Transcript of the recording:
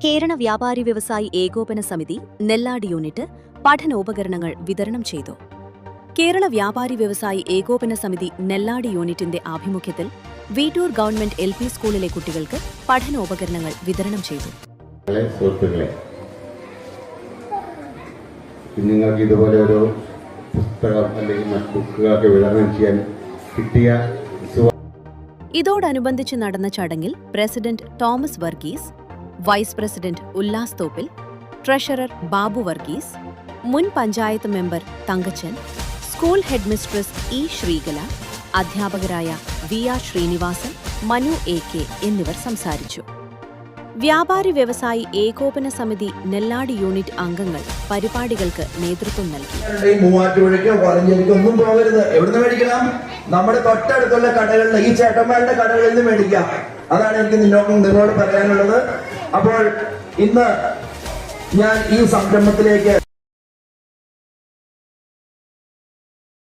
കേരള വ്യാപാരി വ്യവസായി ഏകോപന സമിതി നെല്ലാടി യൂണിറ്റ് പഠനോപകരണങ്ങൾ വിതരണം ചെയ്തു. കേരള വ്യാപാരി വ്യവസായി ഏകോപന സമിതി നെല്ലാടി യൂണിറ്റിന്റെ ആഭിമുഖ്യത്തിൽ വീട്ടൂർ ഗവൺമെന്റ് LP സ്കൂളിലെ കുട്ടികൾക്ക് പഠനോപകരണങ്ങൾ വിതരണം ചെയ്തു. നിങ്ങൾക്ക് ഇതുപോലെ ഒരു പുസ്തകം അല്ലെങ്കിൽ മറ്റ് ബുക്കുകളൊക്കെ വിതരണം ചെയ്യാൻ കിട്ടിയ ഇതോടനുബന്ധിച്ച് നടന്ന ചടങ്ങിൽ president Thomas Varghese, vice president Ullas Thoppil, treasurer Babu Varghese, മുൻ panchayat member Thankachan, school headmistress E. Sreekala, അധ്യാപകരായ VR ശ്രീനിവാസൻ, മനു AK എന്നിവർ സംസാരിച്ചു. വ്യാപാരി വ്യവസായി ഏകോപന സമിതി നെല്ലാടി യൂണിറ്റ് അംഗങ്ങൾ പരിപാടികൾക്ക് നേതൃത്വം നൽകി. മൂവാറ്റുപുഴയ്ക്കോ കോലഞ്ചേരിക്കോ ഒന്നും പോകരുത്. എവിടുന്ന് മേടിക്കണം? നമ്മുടെ തൊട്ടടുത്തുള്ള കടകളിൽ, ഈ ചേട്ടന്മാരുടെ കടകളിൽ നിന്ന് മേടിക്കാം. അതാണ് എനിക്ക് നിങ്ങളോട് പറയാനുള്ളത്. അപ്പോൾ ഇന്ന് ഞാൻ ഈ സംരംഭത്തിലേക്ക്